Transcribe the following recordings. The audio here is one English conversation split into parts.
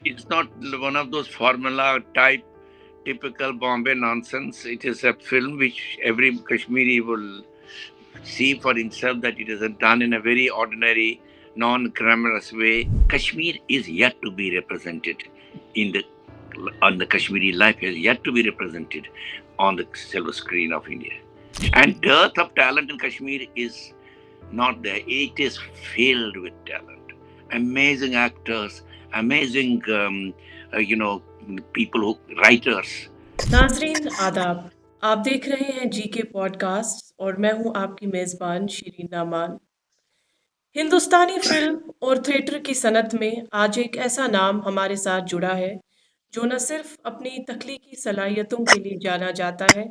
It's not one of those formula type typical Bombay nonsense. It is a film which every Kashmiri will see for himself that it is done in a very ordinary, non-glamorous way. Kashmir is yet to be represented in the on the Kashmiri life has yet to be represented on the silver screen of India. And dearth of talent in Kashmir is not there. It is filled with talent. Amazing actors, amazing, people who writers. नाजरीन आदाब। आप देख रहे हैं GK podcast और मैं हूं आपकी मेज़बान शिरीन नामान। हिंदुस्तानी फिल्म और थिएटर की सनत में आज एक ऐसा नाम हमारे साथ जुड़ा है जो न सिर्फ अपनी तख्लीकी सलाहियतों के लिए जाना जाता है,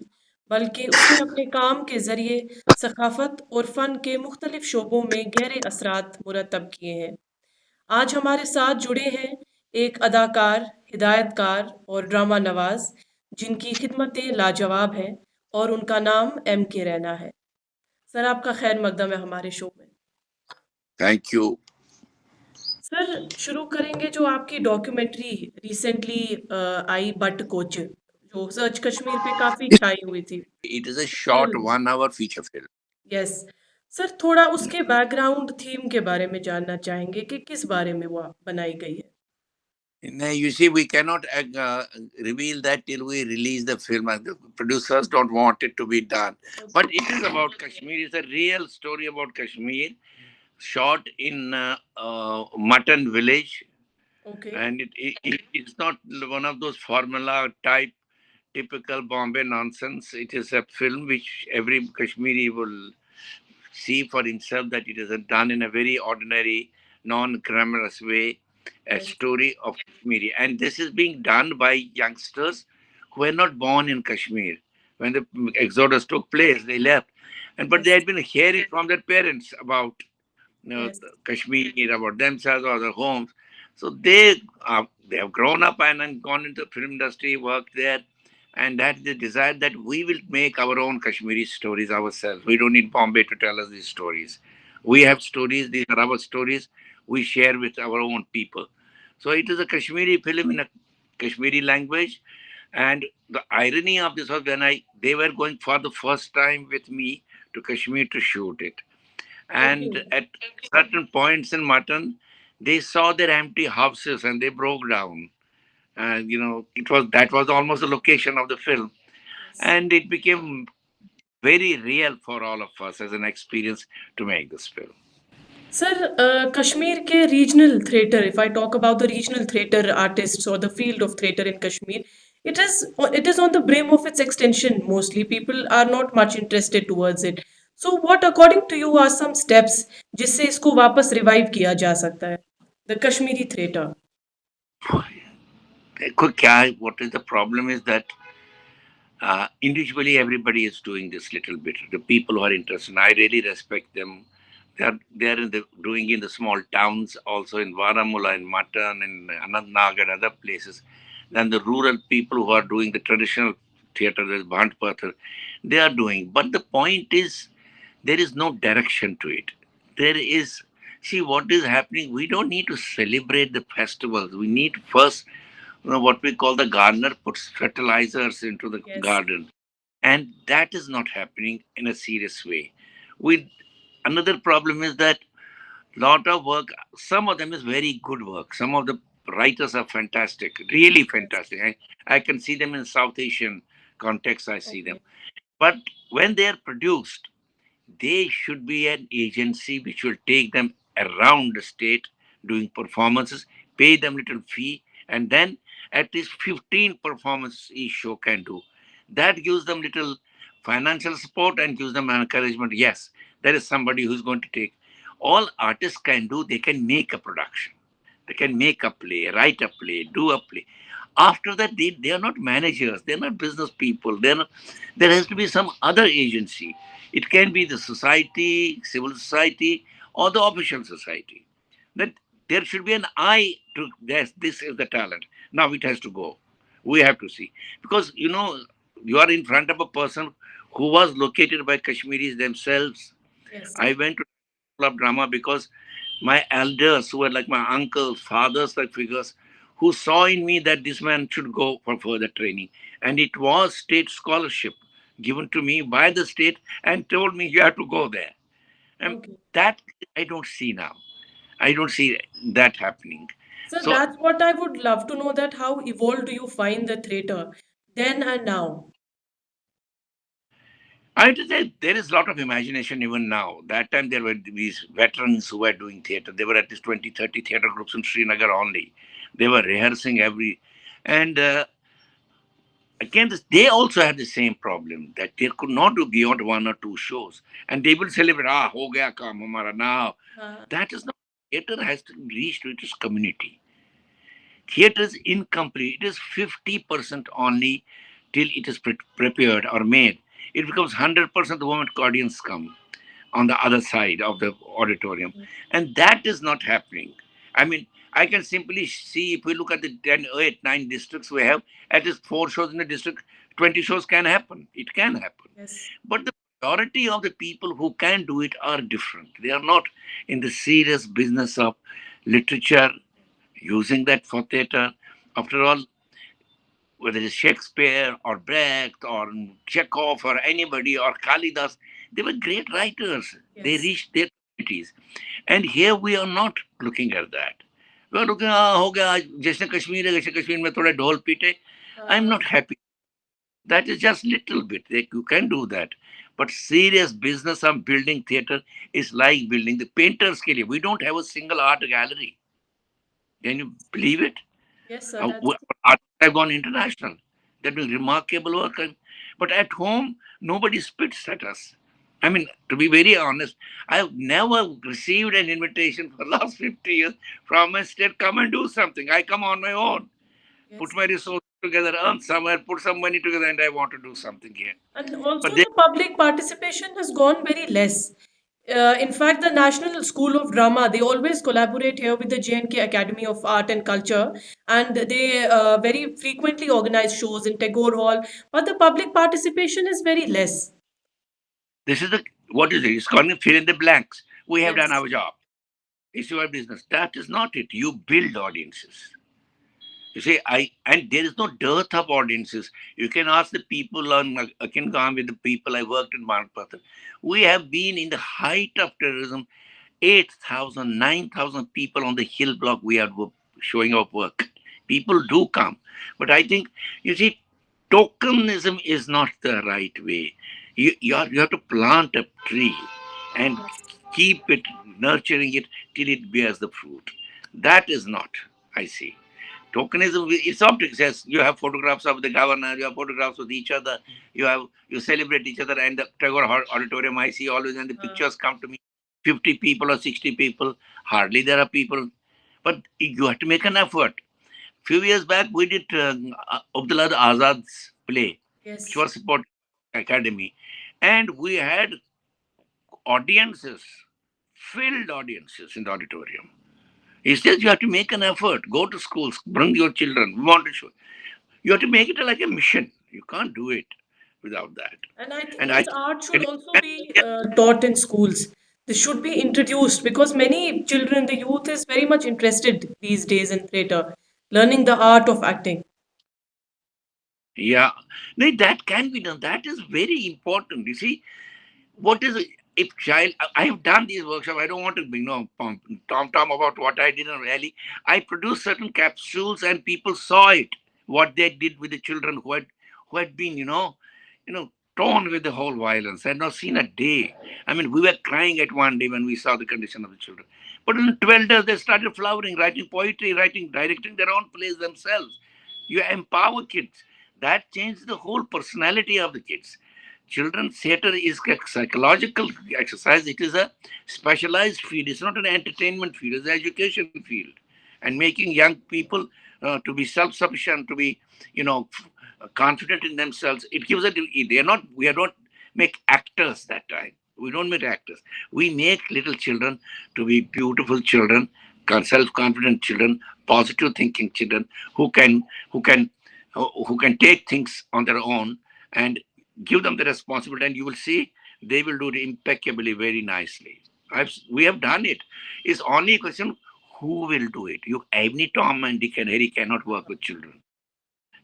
बल्कि उसने अपने काम के ज़रिए सकाफ़त और फ़न के मुख्तलिफ शोबों में गहरे असरात मुरतब किए हैं। आज हमारे साथ जुड़े हैं एक अदाकार, हिदायतकार और ड्रामा नवाज जिनकी खिदमतें लाजवाब हैं और उनका नाम एम के रैना है। सर, आपका खैर मकदम है हमारे शो में। Thank you. सर, शुरू करेंगे जो आपकी documentary recently I but coach, जो सर्च कश्मीर पे काफ़ी छाई हुई थी। It is a short film, 1 hour feature film. Yes. Sir, थोड़ा उसके बैकग्राउंड थीम के बारे में जानना चाहेंगे कि किस बारे में वो बनाई गई है। Now, you see, we cannot reveal that till we release the film. And the producers don't want it to be done. But it is about Kashmir. It's a real story about Kashmir, shot in Mutton Village. Okay. And it's not one of those formula type typical Bombay nonsense. It is a film which every Kashmiri will see for himself that it is done in a very ordinary, non-glamorous way, a Yes, story of Kashmiri. And this is being done by youngsters who were not born in Kashmir. When the exodus took place, they left. But they yes, had been hearing from their parents about yes, Kashmir, about themselves or their homes. So they have grown up and gone into the film industry, worked there, and that they decided that we will make our own Kashmiri stories ourselves. We don't need Bombay to tell us these stories. We have stories; these are our stories. We share with our own people. So it is a Kashmiri film in a Kashmiri language, and the irony of this was when they were going for the first time with me to Kashmir to shoot it, okay. and at certain points in Mutton, they saw their empty houses and they broke down. And it was that was almost the location of the film, yes. and it became very real for all of us as an experience to make this film. Sir, Kashmir के regional theatre, if I talk about the regional theatre artists और the field of theatre in Kashmir, it is on the brim of its extension. Mostly people are not much interested towards it. So what according to you are some steps जिससे इसको वापस revive किया जा सकता है, the Kashmiri theatre? What is the problem is that individually everybody is doing this little bit. The people who are interested, I really respect them. They are doing in the small towns, also in Varamula, in Matan, in Anantnag, and other places. Then the rural people who are doing the traditional theatre, there's Bhandpathar, they are doing. But the point is, there is no direction to it. There is, see what is happening. We don't need to celebrate the festivals. We need first, what we call the gardener puts fertilizers into the Yes, garden, and that is not happening in a serious way. With another problem is that lot of work, some of them is very good work. Some of the writers are fantastic, really yes, fantastic. I can see them in South Asian context. I see them, okay, but when they are produced, they should be an agency which will take them around the state doing performances, pay them little fee, and then at least 15 performances each show can do. That gives them little financial support and gives them encouragement. Yes, there is somebody who's going to take. All artists can do, they can make a production. They can make a play, write a play, do a play. After that, they are not managers, they're not business people. There has to be some other agency. It can be the society, civil society, or the official society. That there should be an eye to this. This is the talent. Now it has to go. We have to see. Because, you are in front of a person who was located by Kashmiris themselves. yes, I went to club drama because my elders, who were like my uncles, fathers, like figures, who saw in me that this man should go for further training. And it was state scholarship given to me by the state and told me you have to go there. And Okay. that I don't see now. I don't see that happening. So So that's what I would love to know, that how evolved do you find the theater then and now? I have to say there is a lot of imagination even now. That time there were these veterans who were doing theater. There were at least 20, 30 theater groups in Srinagar only. They were rehearsing every, and again, they also had the same problem that they could not do beyond one or two shows. And they will celebrate, ho gaya kaam hamara now. Uh, That is not, theater has to reach to its community. Theatre is incomplete. It is 50% only till it is prepared or made. It becomes 100% the moment audience come on the other side of the auditorium. And that is not happening. I mean, I can simply see if we look at the 10, 8, 9 districts we have, at least 4 shows in a district, 20 shows can happen. It can happen. yes, But the majority of the people who can do it are different. They are not in the serious business of literature, using that for theatre. After all, whether it's Shakespeare or Brecht or Chekhov or anybody or Kalidas, they were great writers. They yes. reached their communities. And here we are not looking at that. We are looking, हो गया आज जैसे कश्मीर है जैसे कश्मीर में थोड़े ढोल पीटे. I'm Uh, not happy. That is just little bit. You can do that. But serious business of building theatre is like building the painters के लिए. We don't have a single art gallery. Can you believe it? yes, sir, that's Artists have gone international. They're doing remarkable work. But at home, nobody spits at us. I mean, to be very honest, I've never received an invitation for the last 50 years from a state, come and do something. I come on my own, put yes. my resources together, earn somewhere, put some money together, and I want to do something here. And also, But they, the public participation has gone very less. In fact, the National School of Drama, they always collaborate here with the JNK Academy of Art and Culture, and they very frequently organize shows in Tagore Hall, but the public participation is very less. this is the, what is it? It's called fill in the blanks. We have done Yes, our job. It's your business. That is not it. You build audiences. You see, and there is no dearth of audiences. You can ask the people on, I can go on with the people I worked in Manapatha. We have been in the height of terrorism, 8,000, 9,000 people on the hill block we are showing our work. People do come. But I think, you see, tokenism is not the right way. You have to plant a tree and yes, keep it, nurturing it till it bears the fruit. That is not, I see. Tokenism, it's optics. Yes, you have photographs of the governor, you have photographs with each other, you celebrate each other, and the Tagore Auditorium I see always, and the uh, pictures come to me, 50 people or 60 people, hardly there are people, but you have to make an effort. Few years back, we did Abdullah Azad's play, which yes. was supported by Academy, and we had audiences, filled audiences in the auditorium. He says you have to make an effort. Go to schools, bring your children. We want to show. You have to make it like a mission. You can't do it without that. And I think And I this art should also be taught in schools. This should be introduced because many children, the youth is very much interested these days in theatre, learning the art of acting. yeah, no, that can be done. That is very important. You see, what is if child? I have done these workshops. I don't want to tom about what I did in Rally. I produced certain capsules, and people saw it. What they did with the children who had been torn with the whole violence. I had not seen a day. I mean, we were crying at one day when we saw the condition of the children. But in 12 days, they started flowering, writing poetry, writing, directing their own plays themselves. You empower kids. That changes the whole personality of the kids. Children's theater is a psychological exercise. It is a specialized field. It's not an entertainment field. It's an education field. And making young people to be self-sufficient, to be, confident in themselves. It gives a. They are not. We are not make actors that time. We don't make actors. We make little children to be beautiful children, self-confident children, positive thinking children who can take things on their own and give them the responsibility, and you will see they will do it impeccably, very nicely. We have done it. It's only a question Who will do it? You, any Tom and Dick and Harry cannot work with children.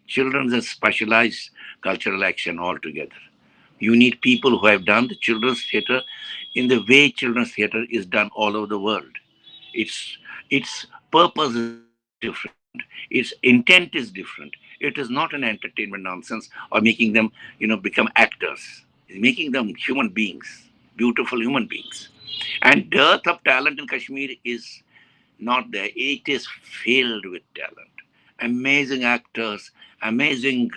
Children is a specialized cultural action altogether. You need people who have done the children's theatre in the way children's theatre is done all over the world. Its purpose is different. Its intent is different. It is not an entertainment nonsense or making them, become actors. It's making them human beings, beautiful human beings. And dearth of talent in Kashmir is not there. It is filled with talent. Amazing actors, amazing,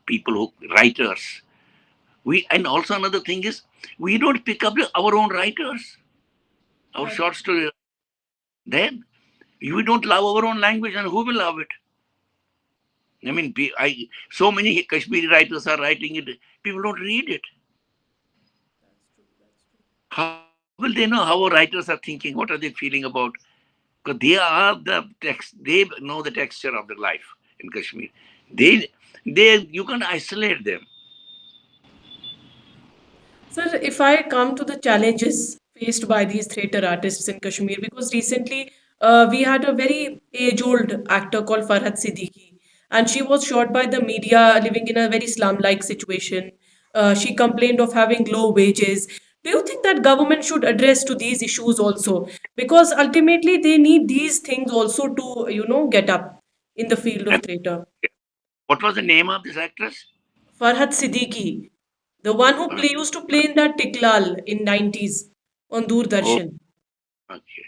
people who writers. We and also another thing is we don't pick up our own writers, our That's short story. Then we don't love our own language, and who will love it? I mean, so many Kashmiri writers are writing it. People don't read it. true. That's true. How will they know how our writers are thinking? What are they feeling about? Because they are the text. They know the texture of the life in Kashmir. They, you can't isolate them. Sir, if I come to the challenges faced by these theatre artists in Kashmir, because recently we had a very age-old actor called Farhad Siddiqui, and she was shot by the media living in a very slum-like situation. She complained of having low wages. Do you think that government should address to these issues also? Because ultimately they need these things also to, get up in the field of And theatre. what was the name of this actress? Farhad Siddiqui, the one who used to play in that Tiklal in 90s on Oh, Doordarshan. okay.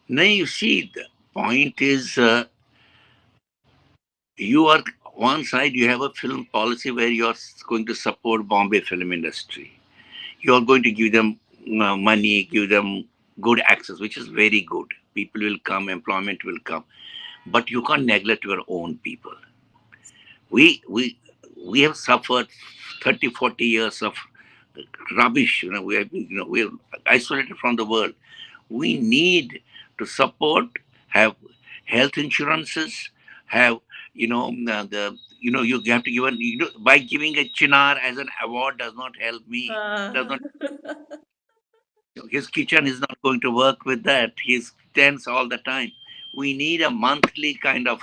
Now you see, the point is, you are one side. You have a film policy where you are going to support Bombay film industry. You are going to give them money, give them good access, which is very good. People will come, employment will come, but you can't neglect your own people. We we we have suffered 30, 40 years of rubbish. We are isolated from the world. We need to support, have health insurances, have the you have to give by giving a chinar as an award does not help me. Does Uh, not His kitchen is not going to work with that. He's tense all the time. We need a monthly kind of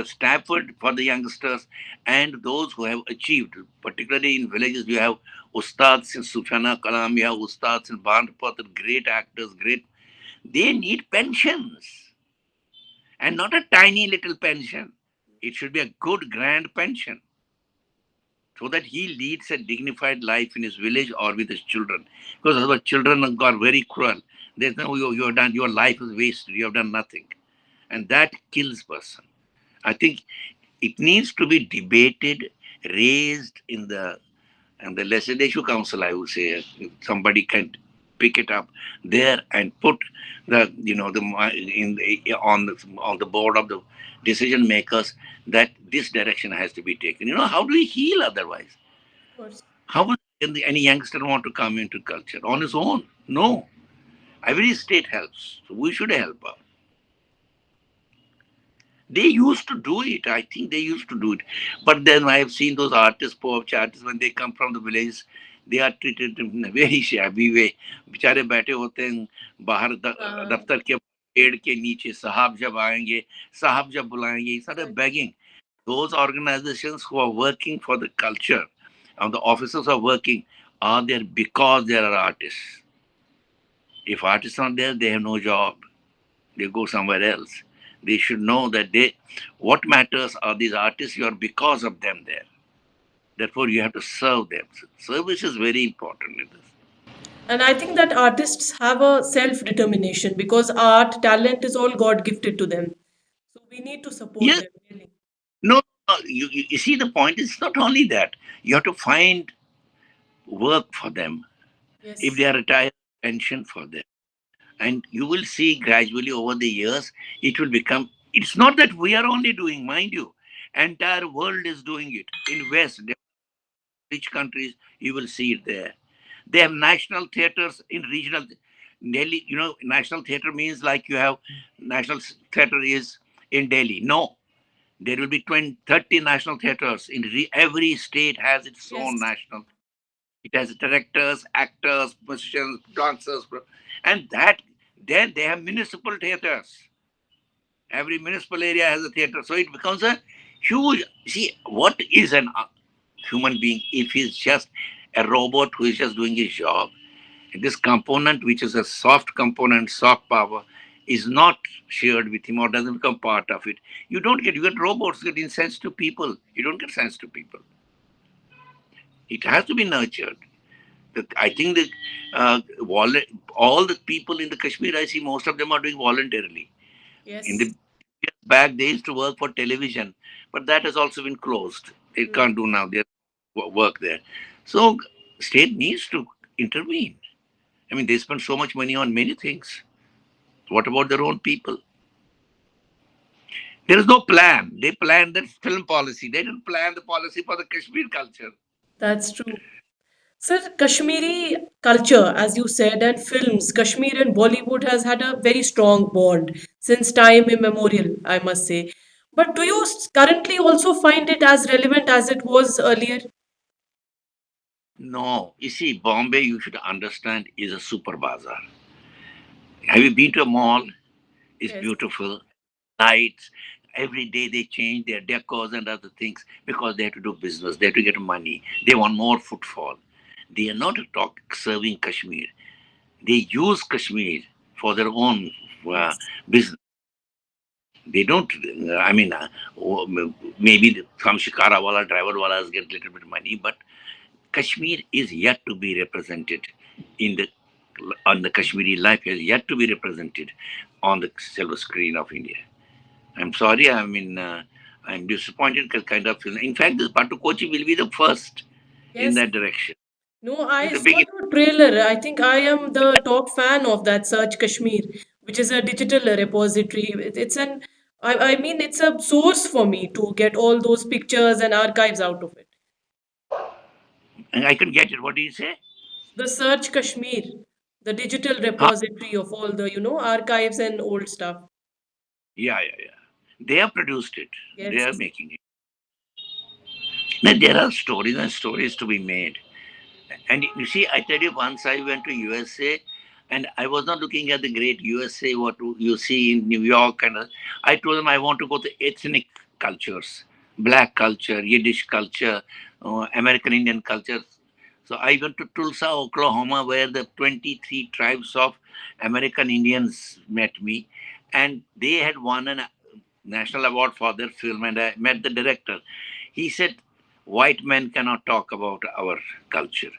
Stafford for the youngsters and those who have achieved. Particularly in villages, you have ustads in Sufana Kalam, you have ustads in Bandpat, great actors, great. They need pensions and not a tiny little pension. It should be a good grand pension so that he leads a dignified life in his village or with his children. Because otherwise, children are very cruel. There's no you have done your life is wasted. You have done nothing, and that kills person. I think it needs to be debated, raised in the legislative council. I would say somebody can pick it up there and put the the in the, on the board of the decision makers that this direction has to be taken. How do we heal otherwise? of course. How would any youngster want to come into culture on his own? No. Every state helps. So we should help out. They used to do it. I think they used to do it. But then I have seen those artists, poach artists, when they come from the villages, they are treated in a very shabby way. बेचारे बैठे होते हैं बाहर Uh, दफ्तर के पेड़ के नीचे साहब जब आएंगे साहब जब बुलाएंगे it's not a exactly. begging. Those organizations who are working for the culture and the officers are working are there because there are artists. If artists aren't there, they have no job. They go somewhere else. They should know that what matters are these artists. You are because of them there. Therefore, you have to serve them. Service is very important in this. And I think that artists have a self-determination because art, talent is all God gifted to them. So we need to support Yes. them, really. No, you see, the point is not only that. You have to find work for them. If Yes. they are retired, pension for them. And you will see gradually over the years, it will become, it's not that we are only doing, mind you, entire world is doing it. In West, rich countries, you will see it there. They have national theaters in regional. Delhi, national theater means like you have national theater is in Delhi. No, there will be 20, 30 national theaters in every state has its own Yes. national. It has directors, actors, musicians, dancers, and Then they have municipal theaters. Every municipal area has a theater. So it becomes a huge. See, what is an human being if he's just a robot who is just doing his job? This component, which is a soft component, soft power, is not shared with him or doesn't become part of it. You get robots get insensitive people. You don't get sensitive people. It has to be nurtured. I think that all the people in the Kashmir, I see most of them are doing voluntarily. In the Yes. years back, they used to work for television, but that has also been closed. They Hmm. can't do now their work there. So state needs to intervene. I mean, they spend so much money on many things. What about their own people? There is no plan. They planned that film policy. They didn't plan the policy for the Kashmir culture. That's true. Sir, Kashmiri culture, as you said, and films, Kashmir and Bollywood has had a very strong bond since time immemorial, I must say. But do you currently also find it as relevant as it was earlier? No, you see, Bombay, you should understand, is a super bazaar. Have you been to a mall? It's Yes, beautiful. Lights. Every day they change their decors and other things because they have to do business. They have to get money. They want more footfall. They are not serving Kashmir. They use Kashmir for their own uh, yes, business. They don't. I mean, maybe some shikara wala, driver walas get a little bit of money, but Kashmir is yet to be represented in the on the Kashmiri life is yet to be represented on the silver screen of India. I'm sorry. I mean, I'm disappointed. Kind of. In fact, this Batt Koch will be the first in yes. that direction. No, I It's a saw big. the trailer. I think I am the top fan of that Search Kashmir, which is a digital repository. It's I mean, it's a source for me to get all those pictures and archives out of it. And I can get it. What do you say? The Search Kashmir, the digital Huh? repository of all the, archives and old stuff. Yeah, yeah, yeah. They have produced it. They are Yes, making it. Now, there are stories and stories to be made. And you see, I tell you, once I went to USA, and I was not looking at the great USA, what you see in New York, and I told them I want to go to ethnic cultures, black culture, Yiddish culture, American Indian culture. So I went to Tulsa, Oklahoma, where the 23 tribes of American Indians met me, and they had won a national award for their film. And I met the director. He said, "White men cannot talk about our culture.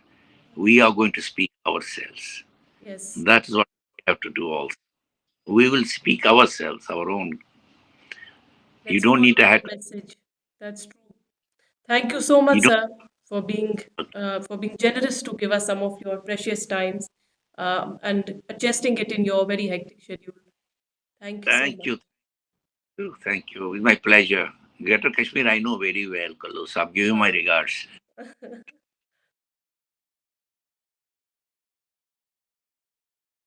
We are going to speak ourselves. yes. That is what we have to do also. We will speak ourselves, our own. You Let's don't follow need to that have, message. That's true. Thank you so much, you don't, sir, for being generous to give us some of your precious times and adjusting it in your very hectic schedule. Thank you so thank much. you. Thank you. It's my pleasure. Greater Kashmir, I know very well, Kalu. So give you my Uh, regards.